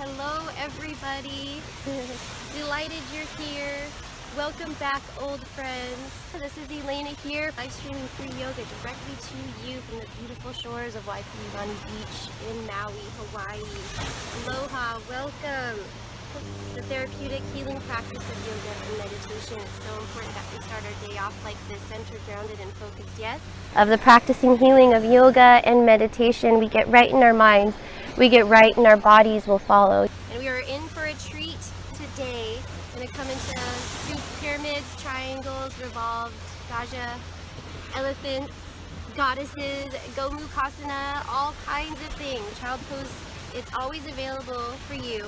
Hello everybody. Delighted you're here. Welcome back, old friends. This is Elaina here, live streaming free yoga directly to you from the beautiful shores of Waikiki Beach in Maui, Hawaii. Aloha, welcome. The therapeutic healing practice of yoga and meditation. It's so important that we start our day off like this, centered, grounded, and focused, yes? Of the practicing healing of yoga and meditation, we get right in our minds, we get right and our bodies will follow. And we are in for a treat today. I'm going to come into pyramids, triangles, revolved, gaja, elephants, goddesses, Gomukhasana, all kinds of things. Child pose, it's always available for you.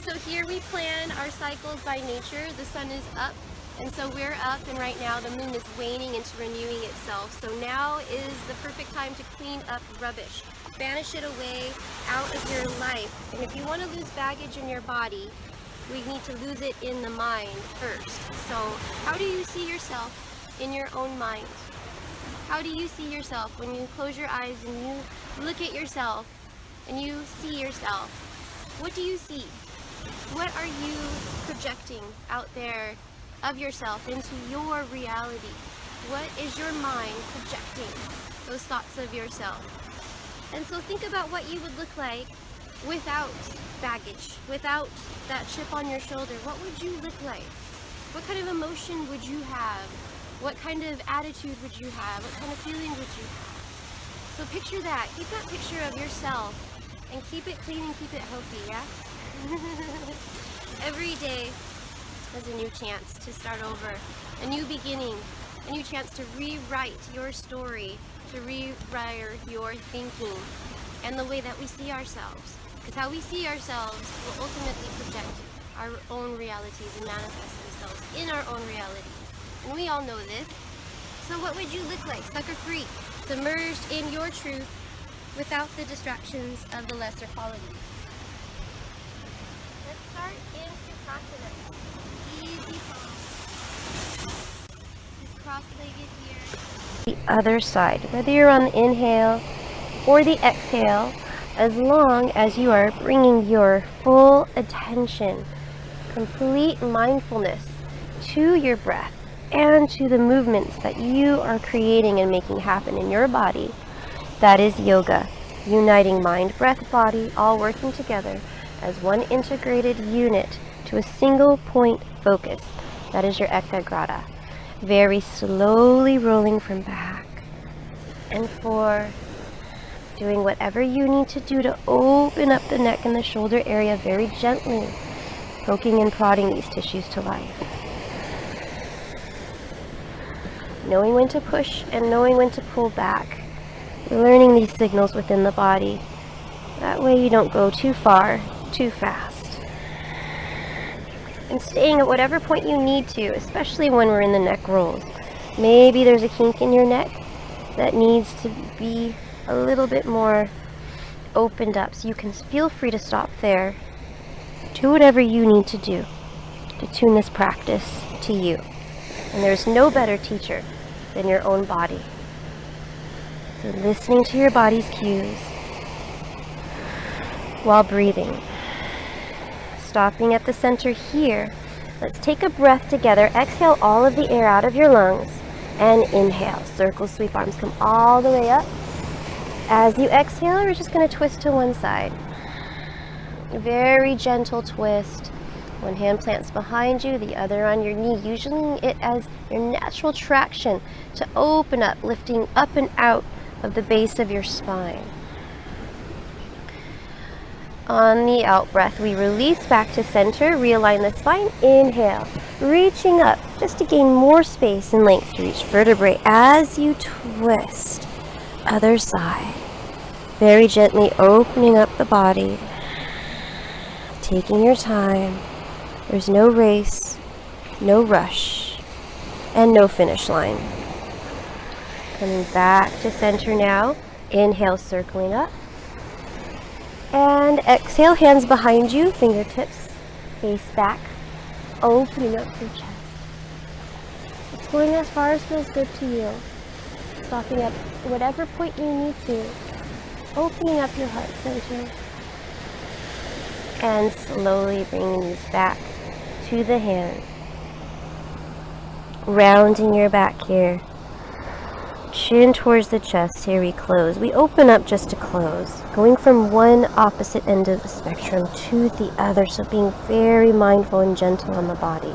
So here we plan our cycles by nature. The sun is up, and so we're up, and right now the moon is waning into renewing itself. So now is the perfect time to clean up rubbish. Banish it away out of your life. And if you want to lose baggage in your body, we need to lose it in the mind first. So how do you see yourself in your own mind? How do you see yourself when you close your eyes and you look at yourself and you see yourself? What do you see? What are you projecting out there of yourself into your reality? What is your mind projecting those thoughts of yourself? And so think about what you would look like without baggage, without that chip on your shoulder. What would you look like? What kind of emotion would you have? What kind of attitude would you have? What kind of feeling would you have? So picture that. Keep that picture of yourself and keep it clean and keep it healthy, yeah? Every day is a new chance to start over, a new beginning, a new chance to rewrite your story, to rewire your thinking and the way that we see ourselves. Because how we see ourselves will ultimately project our own realities and manifest themselves in our own realities. And we all know this. So what would you look like? Sucker free, submerged in your truth without the distractions of the lesser qualities. Let's start in Sukhasana. Easy pose. Just cross-legged here. The other side, whether you're on the inhale or the exhale, as long as you are bringing your full attention, complete mindfulness to your breath and to the movements that you are creating and making happen in your body. That is yoga, uniting mind, breath, body, all working together as one integrated unit to a single point focus. That is your ekagrata. Very slowly rolling from back and forth, doing whatever you need to do to open up the neck and the shoulder area very gently, poking and prodding these tissues to life. Knowing when to push and knowing when to pull back. Learning these signals within the body. That way you don't go too far, too fast. And staying at whatever point you need to, especially when we're in the neck rolls. Maybe there's a kink in your neck that needs to be a little bit more opened up, so you can feel free to stop there. Do whatever you need to do to tune this practice to you. And there's no better teacher than your own body. So listening to your body's cues while breathing. Stopping at the center here. Let's take a breath together. Exhale all of the air out of your lungs and inhale. Circle sweep arms, come all the way up. As you exhale, we're just going to twist to one side. Very gentle twist. One hand plants behind you, the other on your knee, using it as your natural traction to open up, lifting up and out of the base of your spine. On the out breath, we release back to center, realign the spine, inhale, reaching up just to gain more space and length to each vertebrae as you twist. Other side. Very gently opening up the body, taking your time. There's no race, no rush, and no finish line. Coming back to center now, inhale, circling up. And exhale, hands behind you, fingertips face back, opening up your chest. It's going as far as feels good to you. Stopping at whatever point you need to. Opening up your heart center. And slowly bringing these back to the hands. Rounding your back here. Chin towards the chest. Here we close. We open up just to close. Going from one opposite end of the spectrum to the other. So being very mindful and gentle on the body.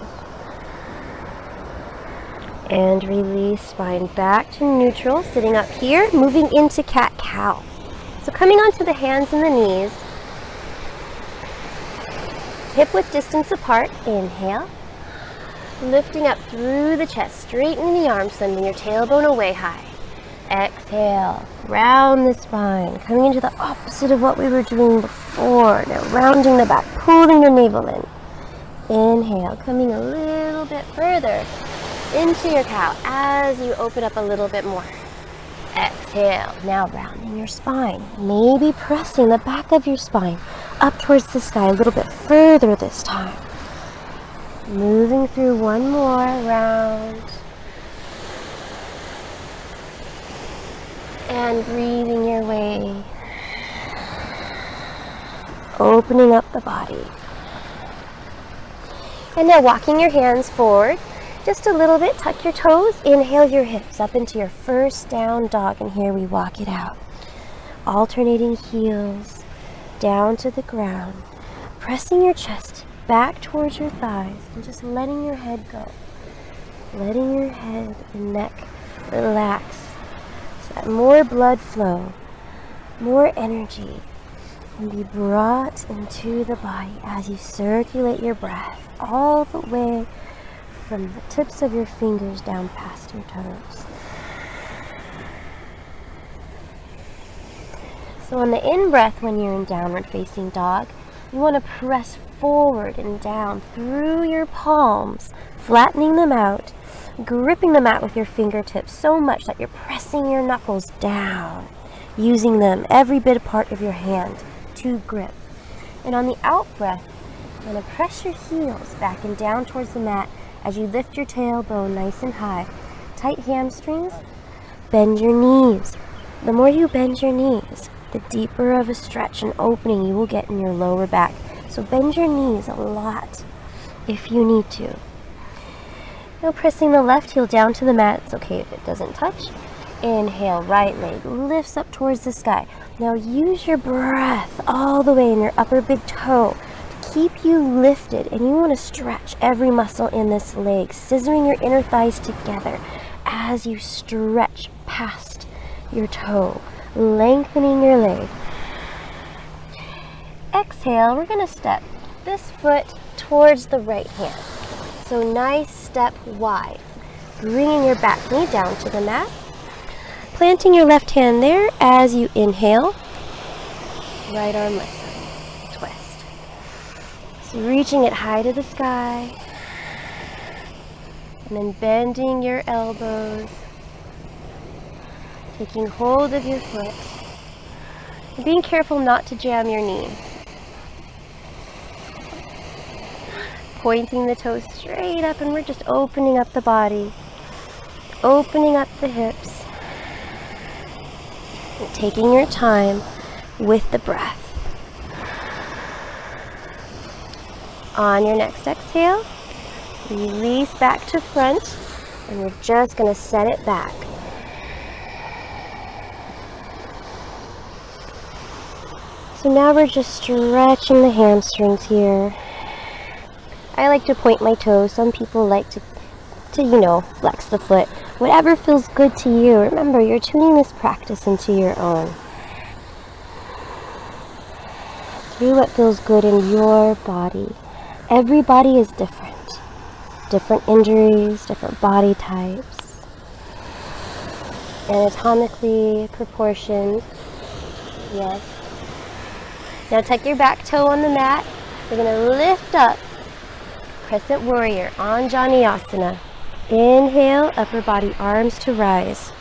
And release spine back to neutral. Sitting up here. Moving into cat-cow. So coming onto the hands and the knees. Hip width distance apart. Inhale. Lifting up through the chest, straightening the arms, sending your tailbone away high. Exhale, round the spine, coming into the opposite of what we were doing before. Now rounding the back, pulling the navel in. Inhale, coming a little bit further into your cow as you open up a little bit more. Exhale, now rounding your spine, maybe pressing the back of your spine up towards the sky a little bit further this time. Moving through one more round. And breathing your way. Opening up the body. And now walking your hands forward just a little bit. Tuck your toes. Inhale your hips up into your first down dog. And here we walk it out. Alternating heels down to the ground. Pressing your chest back towards your thighs and just letting your head go. Letting your head and neck relax so that more blood flow, more energy can be brought into the body as you circulate your breath all the way from the tips of your fingers down past your toes. So on the in-breath when you're in downward facing dog, you want to press forward and down through your palms, flattening them out, gripping the mat with your fingertips so much that you're pressing your knuckles down, using them, every bit of part of your hand, to grip. And on the out breath, you're going to press your heels back and down towards the mat as you lift your tailbone nice and high. Tight hamstrings, bend your knees. The more you bend your knees, the deeper of a stretch and opening you will get in your lower back. So bend your knees a lot if you need to. Now pressing the left heel down to the mat. It's okay if it doesn't touch. Inhale, right leg lifts up towards the sky. Now use your breath all the way in your upper big toe to keep you lifted. And you want to stretch every muscle in this leg, scissoring your inner thighs together as you stretch past your toe, lengthening your leg. Exhale, we're going to step this foot towards the right hand. So nice step wide. Bringing your back knee down to the mat. Planting your left hand there as you inhale. Right arm lifts. Twist. So reaching it high to the sky. And then bending your elbows. Taking hold of your foot. And being careful not to jam your knee. Pointing the toes straight up, and we're just opening up the body, opening up the hips, and taking your time with the breath. On your next exhale, release back to front, and we're just going to set it back. So now we're just stretching the hamstrings here. I like to point my toes. Some people like to flex the foot. Whatever feels good to you. Remember, you're tuning this practice into your own. Do what feels good in your body. Every body is different. Different injuries, different body types. Anatomically proportioned. Yes. Now tuck your back toe on the mat. We're going to lift up. Crescent Warrior, Anjaneyasana. Inhale, upper body arms to rise.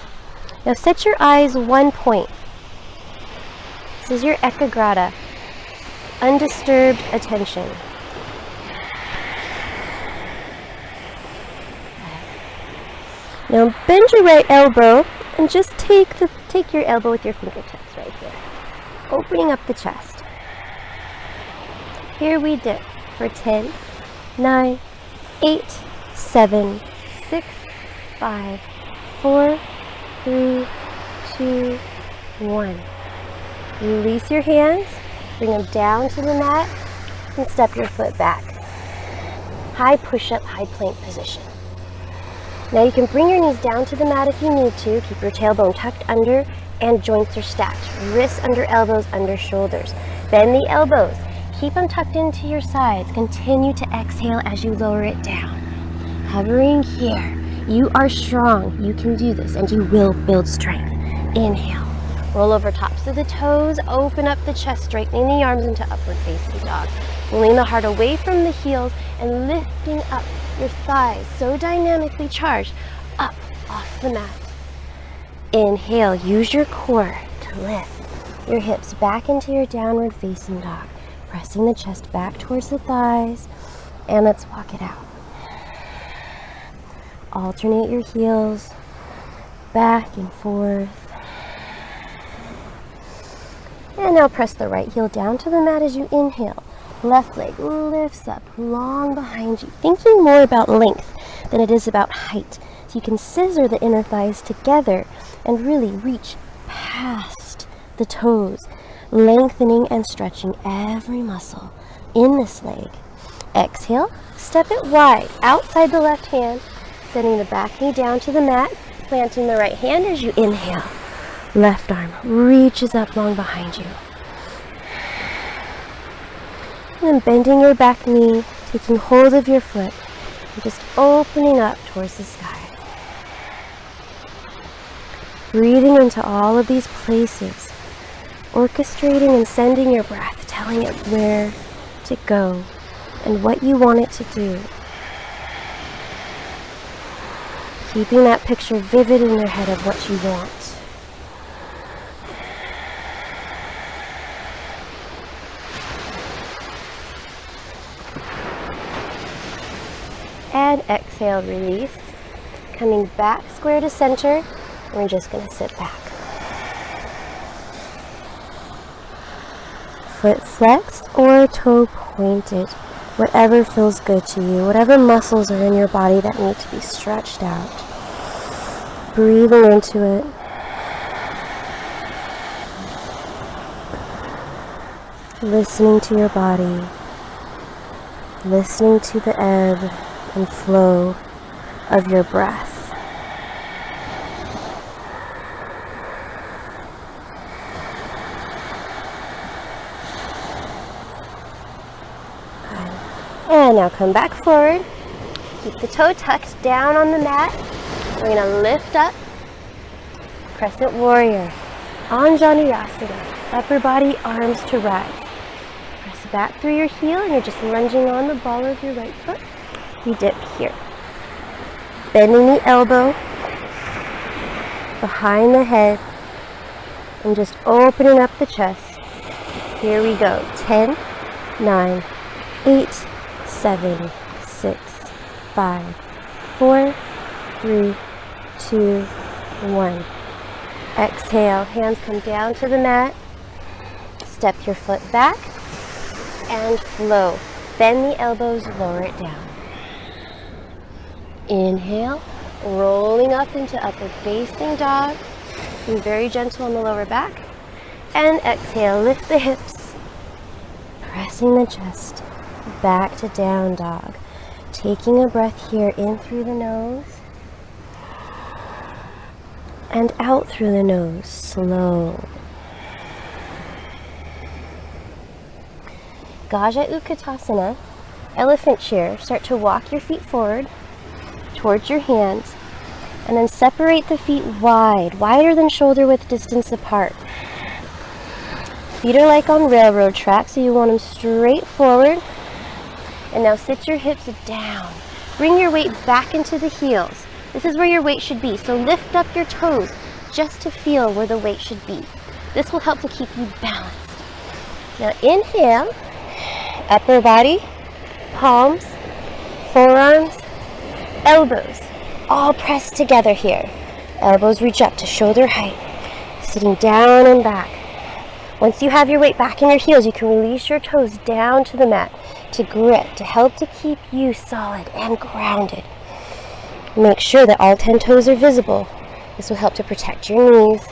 Now set your eyes one point. This is your ekagrata, undisturbed attention. Now bend your right elbow and just take your elbow with your fingertips right here, opening up the chest. Here we dip for 10, 9, 8, 7, 6, 5, 4, 3, 2, 1. Release your hands, bring them down to the mat, and step your foot back. High push-up, high plank position. Now you can bring your knees down to the mat if you need to. Keep your tailbone tucked under and joints are stacked. Wrists under elbows, under shoulders. Bend the elbows. Keep them tucked into your sides. Continue to exhale as you lower it down. Hovering here. You are strong. You can do this and you will build strength. Inhale. Roll over tops of the toes. Open up the chest, straightening the arms into upward facing dog. Pulling the heart away from the heels and lifting up your thighs, so dynamically charged, up off the mat. Inhale, use your core to lift your hips back into your downward facing dog, pressing the chest back towards the thighs, and let's walk it out. Alternate your heels, back and forth. And now press the right heel down to the mat as you inhale. Left leg lifts up long behind you, thinking more about length than it is about height. So you can scissor the inner thighs together and really reach past the toes, lengthening and stretching every muscle in this leg. Exhale, step it wide outside the left hand, sending the back knee down to the mat, planting the right hand as you inhale. Left arm reaches up long behind you. And then bending your back knee, taking hold of your foot, and just opening up towards the sky. Breathing into all of these places, orchestrating and sending your breath, telling it where to go and what you want it to do. Keeping that picture vivid in your head of what you want. And exhale, release. Coming back square to center, and we're just going to sit back. Foot flexed or toe pointed, whatever feels good to you, whatever muscles are in your body that need to be stretched out. Breathing into it. Listening to your body. Listening to the ebb and flow of your breath. And now come back forward. Keep the toe tucked down on the mat. We're going to lift up. Crescent Warrior. Anjaneyasana. Upper body, arms to rise. Press back through your heel and you're just lunging on the ball of your right foot. We dip here. Bending the elbow behind the head and just opening up the chest. Here we go. 10, 9, 8, 7, 6, 5, 4, 3, 2, 1. Exhale, hands come down to the mat. Step your foot back and flow. Bend the elbows, lower it down. Inhale, rolling up into upward facing dog. Being very gentle on the lower back. And exhale, lift the hips. Pressing the chest back to down dog. Taking a breath here in through the nose. And out through the nose, slow. Gajah Utkatasana, elephant chair. Start to walk your feet forward towards your hands and then separate the feet wide, wider than shoulder width distance apart. Feet are like on railroad tracks, so you want them straight forward. And now sit your hips down. Bring your weight back into the heels. This is where your weight should be, so lift up your toes just to feel where the weight should be. This will help to keep you balanced. Now inhale, upper body, palms, forearms, elbows, all pressed together here. Elbows reach up to shoulder height, sitting down and back. Once you have your weight back in your heels, you can release your toes down to the mat to grip, to help to keep you solid and grounded. Make sure that all 10 toes are visible. This will help to protect your knees.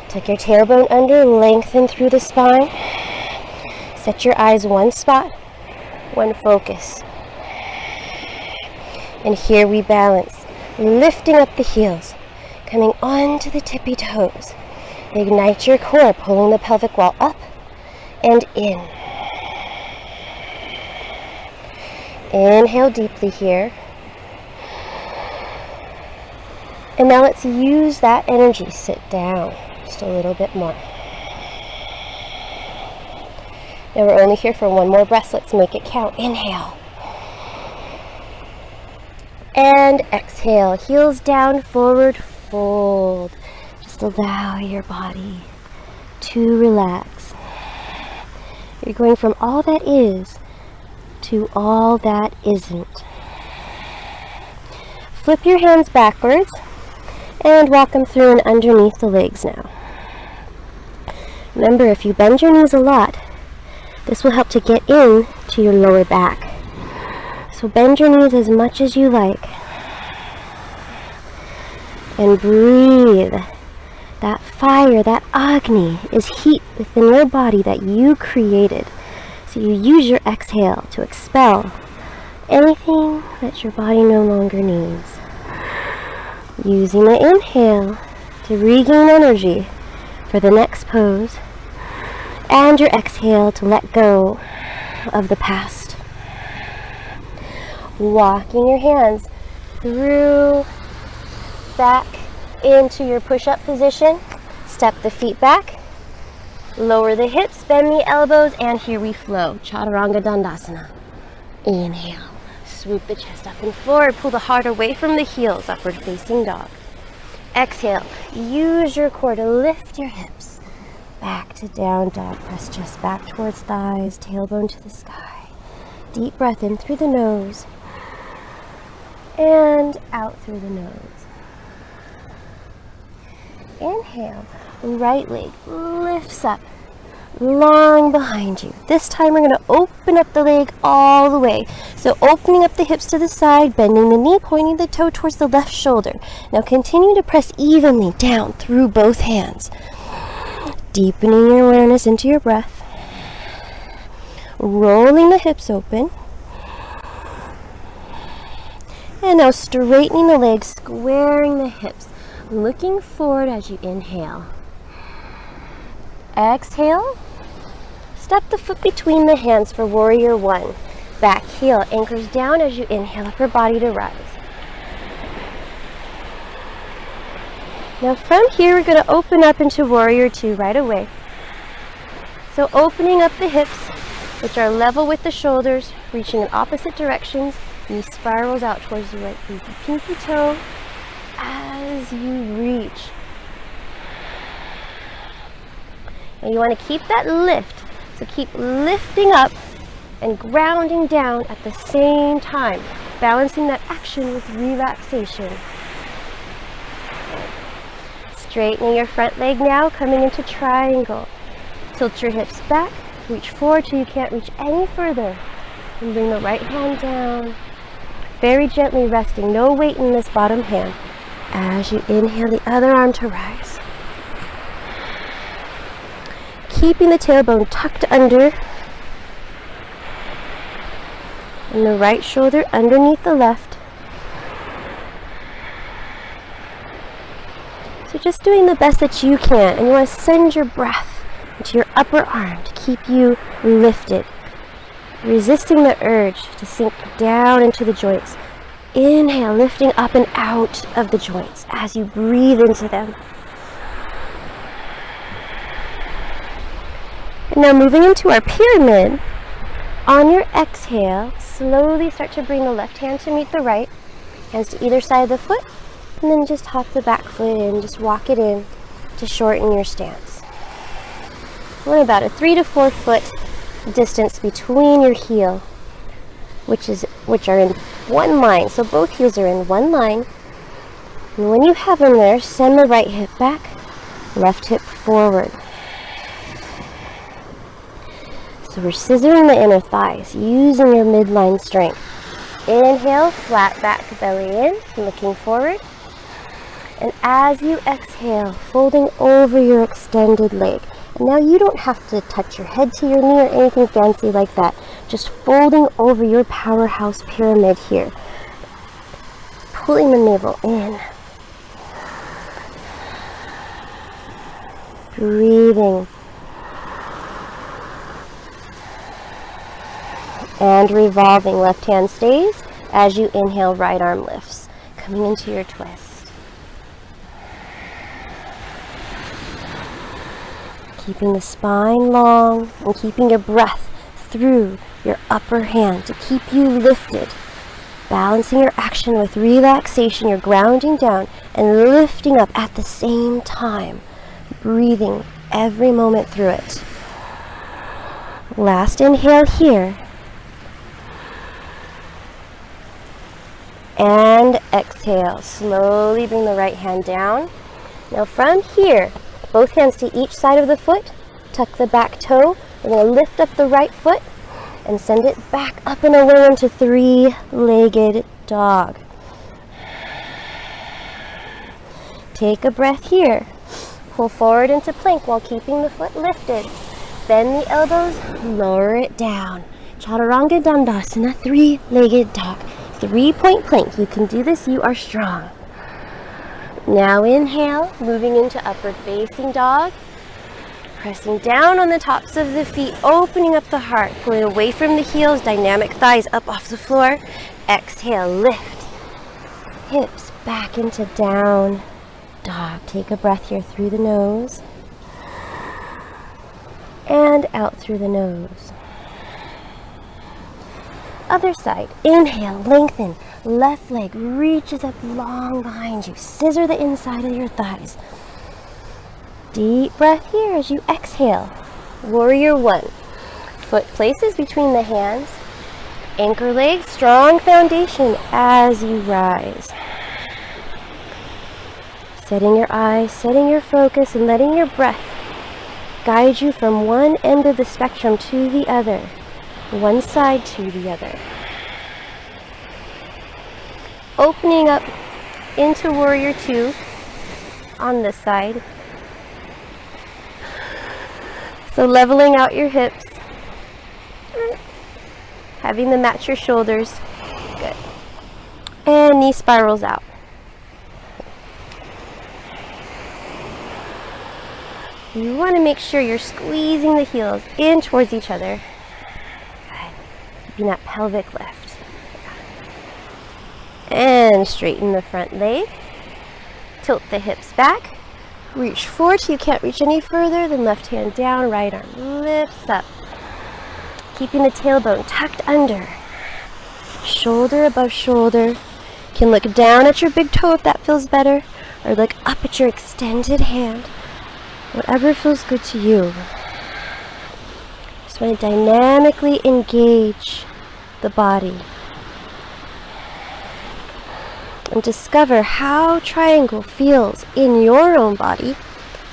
Tuck your tailbone under, lengthen through the spine. Set your eyes one spot, one focus. And here we balance, lifting up the heels, coming onto the tippy toes. Ignite your core, pulling the pelvic wall up and in. Inhale deeply here. And now let's use that energy. Sit down just a little bit more. Now we're only here for one more breath. So let's make it count. Inhale. And exhale. Heels down, forward fold. Just allow your body to relax. You're going from all that is to all that isn't. Flip your hands backwards and walk them through and underneath the legs now. Remember, if you bend your knees a lot, this will help to get in to your lower back. So bend your knees as much as you like. And breathe. That fire, that Agni, is heat within your body that you created. So you use your exhale to expel anything that your body no longer needs. Using the inhale to regain energy for the next pose, and your exhale to let go of the past. Walking your hands through, back into your push-up position. Step the feet back, lower the hips, bend the elbows, and here we flow. Chaturanga Dandasana. Inhale. Swoop the chest up and forward. Pull the heart away from the heels. Upward facing dog. Exhale. Use your core to lift your hips. Back to down dog. Press chest back towards thighs. Tailbone to the sky. Deep breath in through the nose. And out through the nose. Inhale. Right leg lifts up. Long behind you. This time we're going to open up the leg all the way. So opening up the hips to the side, bending the knee, pointing the toe towards the left shoulder. Now continue to press evenly down through both hands. Deepening your awareness into your breath. Rolling the hips open. And now straightening the legs, squaring the hips. Looking forward as you inhale. Exhale. Step the foot between the hands for warrior one. Back heel anchors down as you inhale, upper body to rise. Now from here, we're going to open up into warrior two right away. So opening up the hips, which are level with the shoulders, reaching in opposite directions. Knee spirals out towards the right pinky toe as you reach. And you want to keep that lift. So keep lifting up and grounding down at the same time, balancing that action with relaxation. Straightening your front leg now, coming into triangle. Tilt your hips back, reach forward till you can't reach any further. And bring the right hand down, very gently resting, no weight in this bottom hand. As you inhale, the other arm to rise. Keeping the tailbone tucked under and the right shoulder underneath the left. So just doing the best that you can, and you want to send your breath into your upper arm to keep you lifted, resisting the urge to sink down into the joints. Inhale, lifting up and out of the joints as you breathe into them. And now moving into our pyramid, on your exhale, slowly start to bring the left hand to meet the right, hands to either side of the foot, and then just hop the back foot in, just walk it in to shorten your stance. You want about a 3 to 4 foot distance between your heel, which are in one line. So both heels are in one line. And when you have them there, send the right hip back, left hip forward. So we're scissoring the inner thighs, using your midline strength. Inhale, flat back belly in, looking forward. And as you exhale, folding over your extended leg. And now you don't have to touch your head to your knee or anything fancy like that. Just folding over your powerhouse pyramid here. Pulling the navel in. Breathing. And revolving. Left hand stays. As you inhale, right arm lifts. Coming into your twist. Keeping the spine long and keeping your breath through your upper hand to keep you lifted. Balancing your action with relaxation, you're grounding down and lifting up at the same time. Breathing every moment through it. Last inhale here. And exhale. Slowly bring the right hand down. Now from here, both hands to each side of the foot. Tuck the back toe. We're going to lift up the right foot and send it back up and away into three-legged dog. Take a breath here. Pull forward into plank while keeping the foot lifted. Bend the elbows, lower it down. Chaturanga Dandasana, three-legged dog. 3-point plank. You can do this, you are strong. Now inhale, moving into upward facing dog. Pressing down on the tops of the feet, opening up the heart, pulling away from the heels, dynamic thighs up off the floor. Exhale, lift. Hips back into down dog. Take a breath here through the nose. And out through the nose. Other side. Inhale, lengthen. Left leg reaches up long behind you. Scissor the inside of your thighs. Deep breath here as you exhale. Warrior one. Foot places between the hands. Anchor legs, strong foundation as you rise. Setting your eyes, setting your focus, and letting your breath guide you from one end of the spectrum to the other. One side to the other. Opening up into warrior two on this side. So leveling out your hips, having them match your shoulders. Good. And knee spirals out. You want to make sure you're squeezing the heels in towards each other. Good. Keeping that pelvic lift. And straighten the front leg. Tilt the hips back. Reach forward till you can't reach any further. Then left hand down, right arm lifts up. Keeping the tailbone tucked under. Shoulder above shoulder. You can look down at your big toe if that feels better. Or look up at your extended hand. Whatever feels good to you. Just want to dynamically engage the body. And discover how triangle feels in your own body,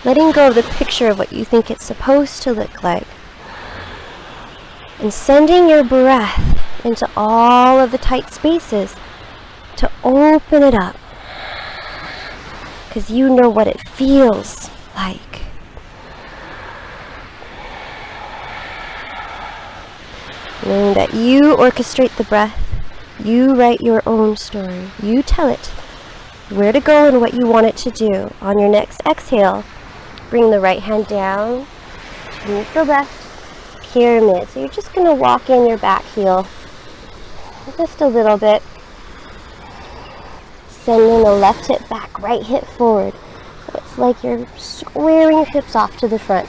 letting go of the picture of what you think it's supposed to look like. And sending your breath into all of the tight spaces to open it up. Because you know what it feels like. Knowing that you orchestrate the breath. You write your own story. You tell it where to go and what you want it to do. On your next exhale, bring the right hand down, meet the left, pyramid. So you're just going to walk in your back heel just a little bit. Sending the left hip back, right hip forward. So it's like you're squaring your hips off to the front.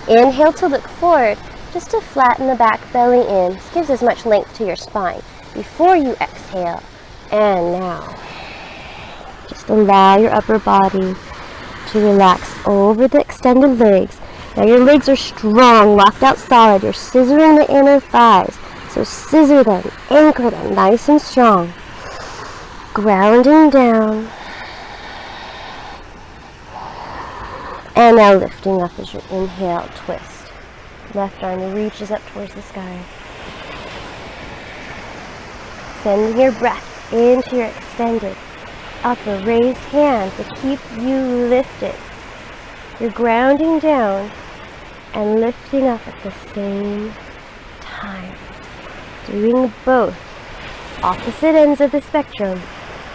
Inhale to look forward. Just to flatten the back belly in. This gives as much length to your spine before you exhale. And now, just allow your upper body to relax over the extended legs. Now your legs are strong, locked out solid. You're scissoring the inner thighs. So scissor them, anchor them nice and strong. Grounding down. And now lifting up as you inhale, twist. Left arm reaches up towards the sky. Sending your breath into your extended upper raised hand to keep you lifted. You're grounding down and lifting up at the same time. Doing both. Opposite ends of the spectrum.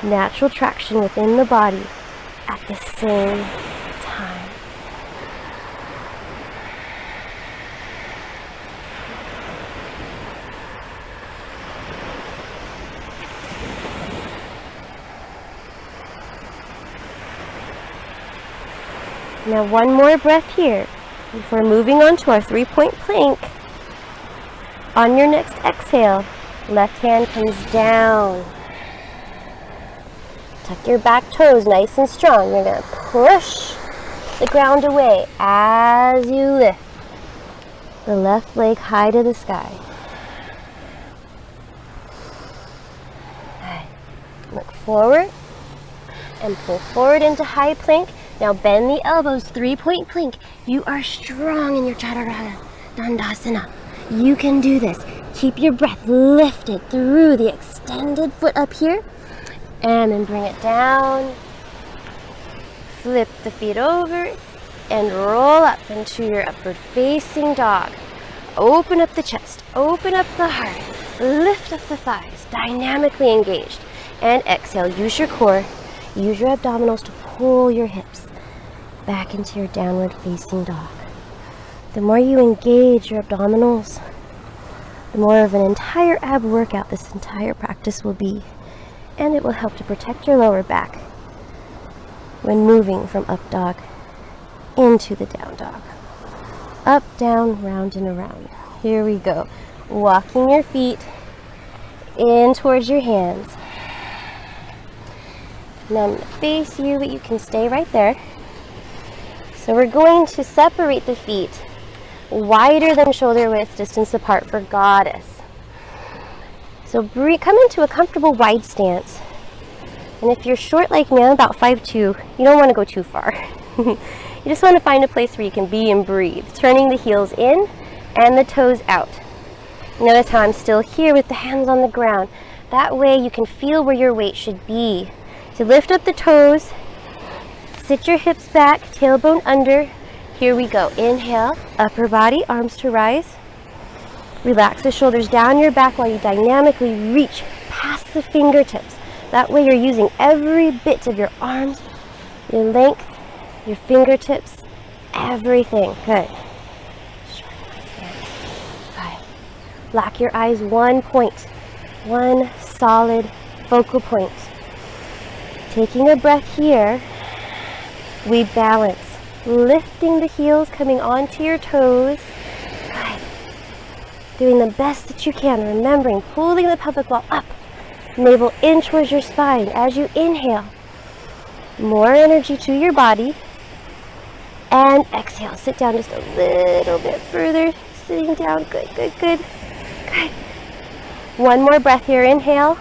Natural traction within the body at the same time. Now one more breath here before moving on to our 3-point plank. On your next exhale, left hand comes down. Tuck your back toes nice and strong. You're going to push the ground away as you lift the left leg high to the sky. Look forward and pull forward into high plank. Now bend the elbows, 3-point plank. You are strong in your Chaturanga Dandasana. You can do this. Keep your breath lifted through the extended foot up here. And then bring it down. Flip the feet over and roll up into your upward facing dog. Open up the chest, open up the heart, lift up the thighs, dynamically engaged. And exhale, use your core, use your abdominals to pull your hips back into your downward facing dog. The more you engage your abdominals, the more of an entire ab workout this entire practice will be. And it will help to protect your lower back when moving from up dog into the down dog. Up, down, round and around. Here we go. Walking your feet in towards your hands. Now I'm going to face you, but you can stay right there. So we're going to separate the feet wider than shoulder width distance apart for goddess. So come into a comfortable wide stance. And if you're short like me, I'm about 5'2", you don't want to go too far. You just want to find a place where you can be and breathe. Turning the heels in and the toes out. Notice how I'm still here with the hands on the ground. That way you can feel where your weight should be. So lift up the toes, sit your hips back, tailbone under. Here we go. Inhale, upper body, arms to rise. Relax the shoulders down your back while you dynamically reach past the fingertips. That way you're using every bit of your arms, your length, your fingertips, everything. Good. Good. Lock your eyes, one point, one solid focal point. Taking a breath here, we balance, lifting the heels, coming onto your toes. Good. Doing the best that you can, remembering pulling the pelvic wall up, navel in towards your spine as you inhale. More energy to your body. And exhale, sit down just a little bit further, sitting down. Good, good, good, good. One more breath here, inhale.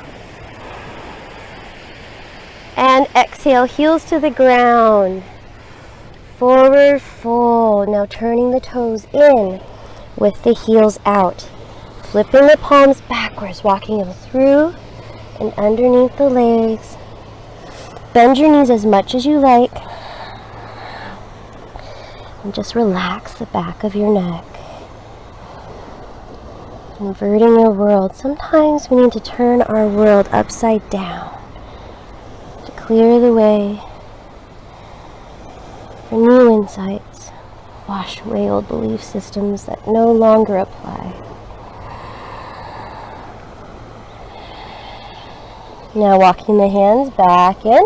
And exhale, heels to the ground. Forward fold. Now turning the toes in with the heels out. Flipping the palms backwards, walking them through and underneath the legs. Bend your knees as much as you like. And just relax the back of your neck. Inverting your world. Sometimes we need to turn our world upside down to clear the way for new insights. Wash away old belief systems that no longer apply. Now walking the hands back in.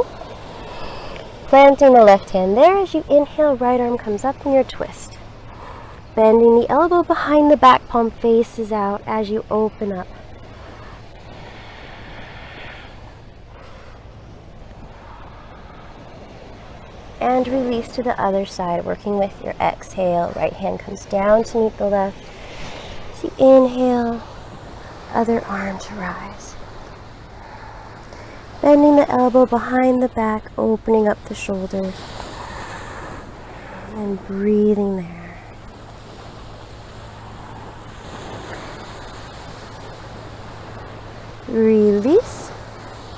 Planting the left hand there. As you inhale, right arm comes up in your twist. Bending the elbow behind the back, palm faces out as you open up. And release to the other side, working with your exhale. Right hand comes down to meet the left. As you inhale, other arm to rise. Bending the elbow behind the back, opening up the shoulders. And breathing there. Release.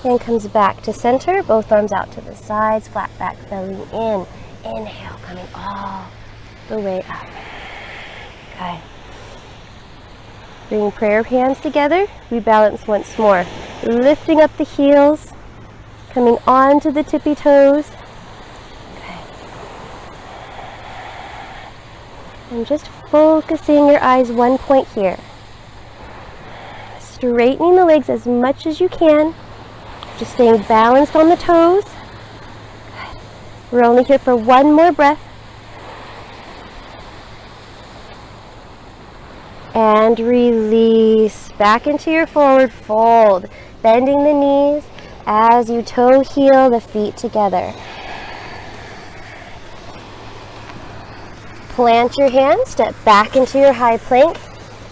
Hand comes back to center, both arms out to the sides, flat back, belly in. Inhale, coming all the way up. Okay. Bring prayer hands together. We balance once more. Lifting up the heels, coming onto the tippy toes. Okay. And just focusing your eyes one point here. Straightening the legs as much as you can. Just staying balanced on the toes. Good. We're only here for one more breath. And release. Back into your forward fold. Bending the knees as you toe heel the feet together. Plant your hands, step back into your high plank.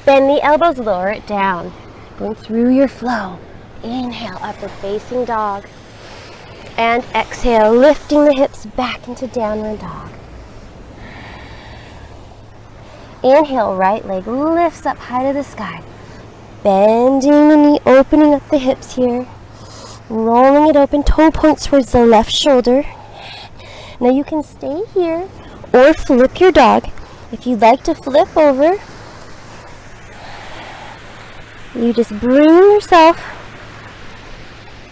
Bend the elbows, lower it down. Going through your flow. Inhale, upward facing dog. And exhale, lifting the hips back into downward dog. Inhale, right leg lifts up high to the sky. Bending the knee, opening up the hips here. Rolling it open, toe points towards the left shoulder. Now you can stay here or flip your dog. If you'd like to flip over, you just bring yourself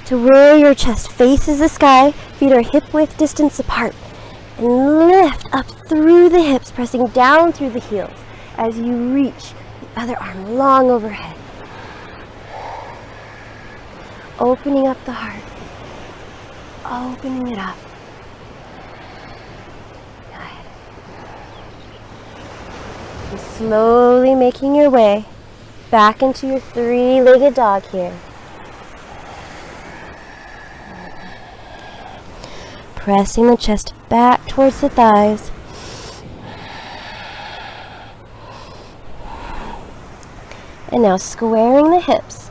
to where your chest faces the sky, feet are hip-width distance apart, and lift up through the hips, pressing down through the heels as you reach the other arm long overhead. Opening up the heart, opening it up. Good. And slowly making your way back into your three-legged dog here. Pressing the chest back towards the thighs. And now squaring the hips.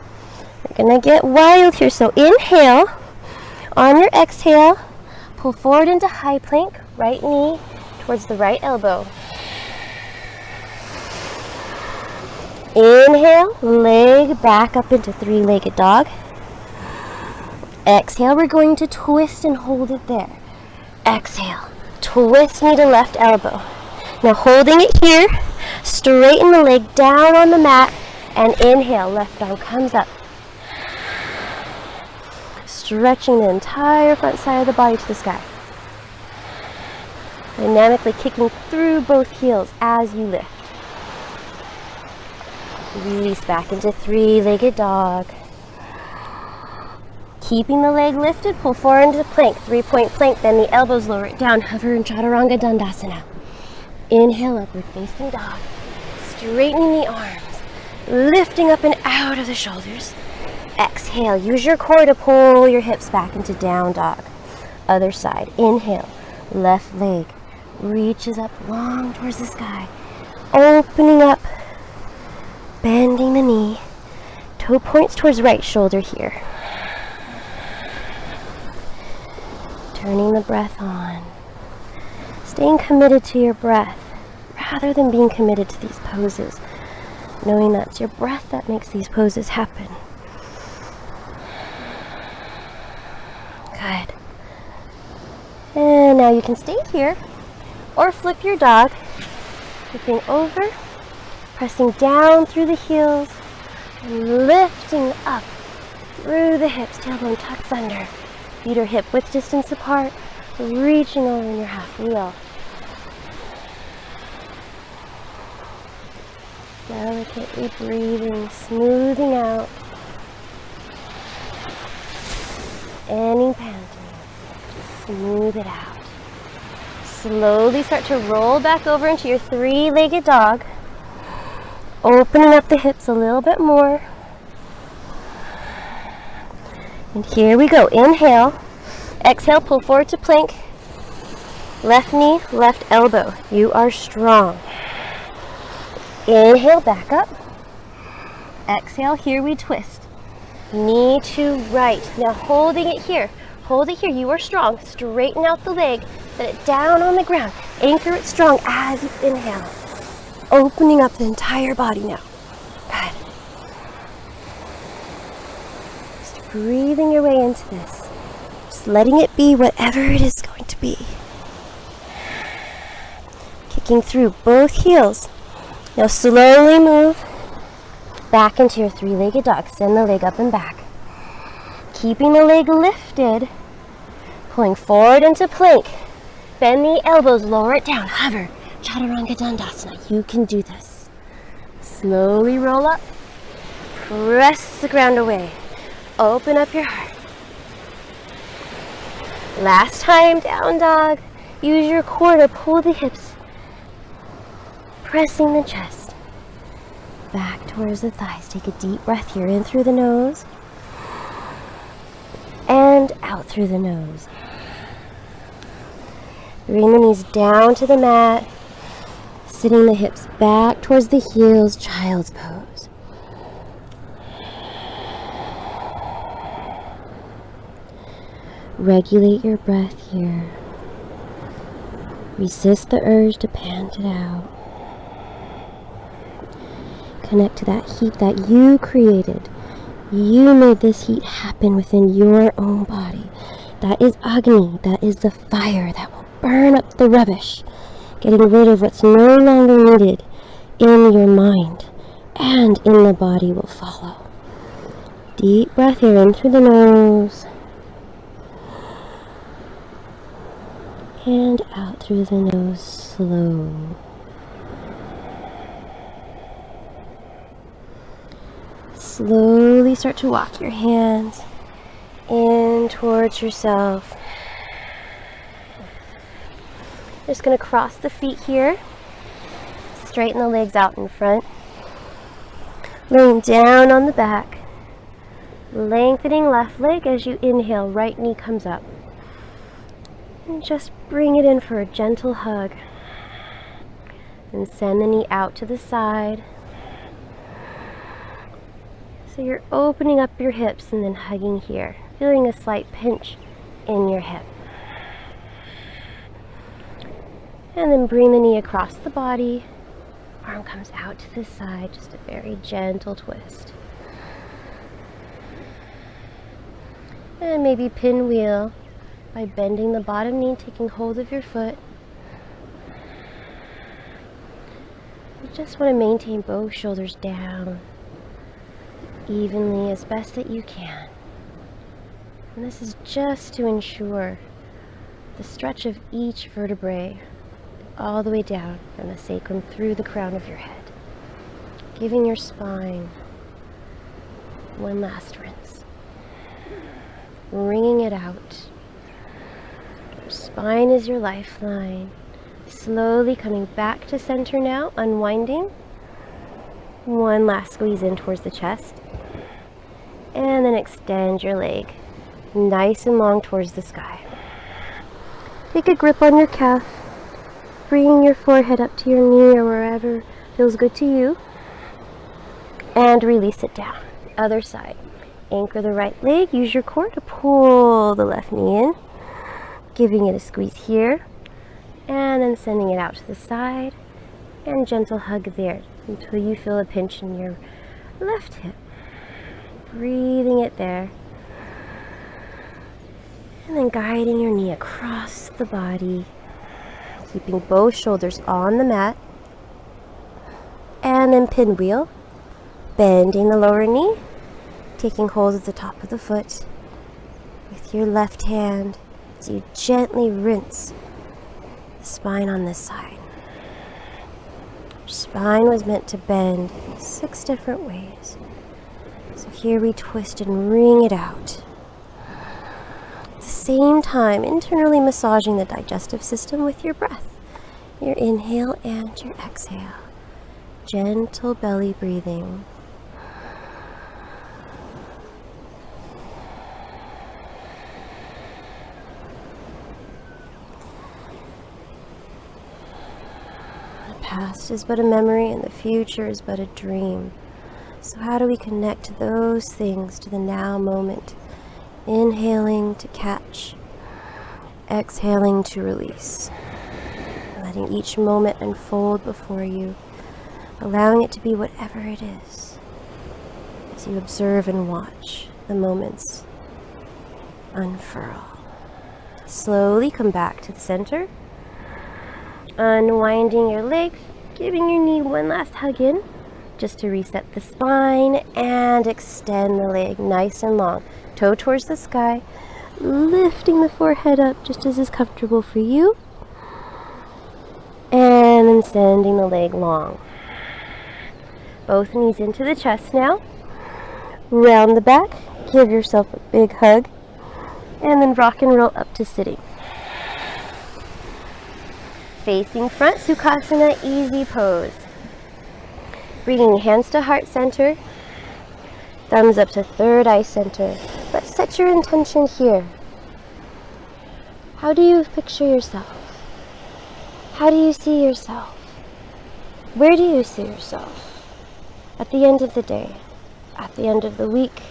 We're gonna get wild here. So inhale. On your exhale, pull forward into high plank. Right knee towards the right elbow. Inhale, leg back up into three-legged dog. Exhale, we're going to twist and hold it there. Exhale, twist knee to left elbow. Now holding it here, straighten the leg down on the mat, and inhale, left arm comes up. Stretching the entire front side of the body to the sky. Dynamically kicking through both heels as you lift. Release back into three-legged dog. Keeping the leg lifted, pull forward into plank, three-point plank, bend the elbows, lower it down, hover in Chaturanga Dandasana. Inhale, upward facing dog. Straightening the arms, lifting up and out of the shoulders. Exhale, use your core to pull your hips back into down dog. Other side, inhale, left leg reaches up long towards the sky. Opening up, bending the knee, toe points towards right shoulder here. Turning the breath on. Staying committed to your breath rather than being committed to these poses. Knowing that it's your breath that makes these poses happen. Good. And now you can stay here or flip your dog. Flipping over, pressing down through the heels, and lifting up through the hips, tailbone tucks under. Feet are hip-width distance apart, reaching over in your half wheel. Delicately breathing, smoothing out any panting. Just smooth it out. Slowly start to roll back over into your three-legged dog. Opening up the hips a little bit more. And here we go. Inhale. Exhale, pull forward to plank. Left knee, left elbow. You are strong. Inhale, back up. Exhale, here we twist. Knee to right. Now holding it here. Hold it here. You are strong. Straighten out the leg. Set it down on the ground. Anchor it strong as you inhale. Opening up the entire body now. Good. breathing your way into this. Just letting it be whatever it is going to be. Kicking through both heels. Now slowly move back into your three-legged dog. Send the leg up and back. Keeping the leg lifted. Pulling forward into plank. Bend the elbows, lower it down. Hover. Chaturanga Dandasana. You can do this. Slowly roll up. Press the ground away. Open up your heart. Last time, down dog. Use your core to pull the hips. Pressing the chest. Back towards the thighs. Take a deep breath here. In through the nose. And out through the nose. Bring the knees down to the mat. Sitting the hips back towards the heels. Child's pose. Regulate your breath here. Resist the urge to pant it out. Connect to that heat that you created. You made this heat happen within your own body. That is Agni. That is the fire that will burn up the rubbish, getting rid of what's no longer needed in your mind and in the body will follow. Deep breath here in through the nose. And out through the nose, slow. Slowly start to walk your hands in towards yourself. Just going to cross the feet here. Straighten the legs out in front. Laying down on the back. Lengthening left leg as you inhale, right knee comes up. And just bring it in for a gentle hug. And send the knee out to the side. So you're opening up your hips and then hugging here. Feeling a slight pinch in your hip. And then bring the knee across the body. Arm comes out to the side. Just a very gentle twist. And maybe pinwheel by bending the bottom knee, taking hold of your foot. You just want to maintain both shoulders down evenly as best that you can. And this is just to ensure the stretch of each vertebrae all the way down from the sacrum through the crown of your head. Giving your spine one last rinse. Wringing it out. Your spine is your lifeline. Slowly coming back to center now, unwinding. One last squeeze in towards the chest. And then extend your leg nice and long towards the sky. Take a grip on your calf. Bring your forehead up to your knee or wherever feels good to you. And release it down. Other side. Anchor the right leg. Use your core to pull the left knee in. Giving it a squeeze here. And then sending it out to the side. And gentle hug there until you feel a pinch in your left hip. Breathing it there. And then guiding your knee across the body. Keeping both shoulders on the mat. And then pinwheel. Bending the lower knee. Taking hold of the top of the foot. With your left hand as you gently rinse the spine on this side. Your spine was meant to bend in 6 different ways. So here we twist and wring it out. At the same time, internally massaging the digestive system with your breath. Your inhale and your exhale. Gentle belly breathing. The past is but a memory and the future is but a dream. So how do we connect those things to the now moment? Inhaling to catch, exhaling to release. Letting each moment unfold before you, allowing it to be whatever it is, as you observe and watch. the moments unfurl. Slowly come back to the center, unwinding your legs, giving your knee one last hug in, just to reset the spine, and extend the leg nice and long. Toe towards the sky, lifting the forehead up just as is comfortable for you, and then sending the leg long. Both knees into the chest now. Round the back, give yourself a big hug, and then rock and roll up to sitting. Facing front, Sukhasana, easy pose. Bringing hands to heart center, thumbs up to third eye center. But set your intention here. How do you picture yourself? How do you see yourself? Where do you see yourself? At the end of the day, at the end of the week,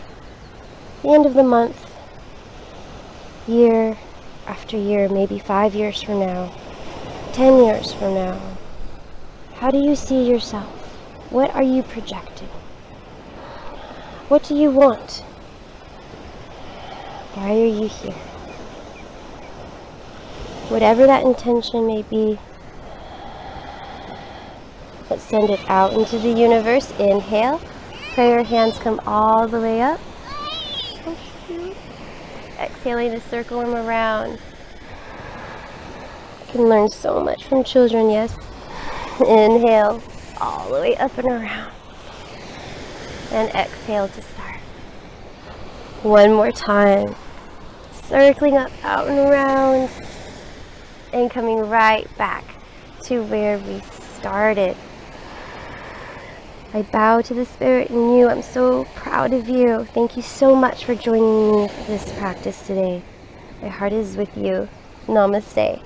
the end of the month, year after year, maybe 5 years from now, 10 years from now. How do you see yourself? What are you projecting? What do you want? Why are you here? Whatever that intention may be, let's send it out into the universe. Inhale. Prayer hands come all the way up. So cute. Exhaling to circle them around. You can learn so much from children, yes? Inhale, all the way up and around. And exhale to start. One more time. Circling up, out and around. And coming right back to where we started. I bow to the spirit in you. I'm so proud of you. Thank you so much for joining me for this practice today. My heart is with you. Namaste.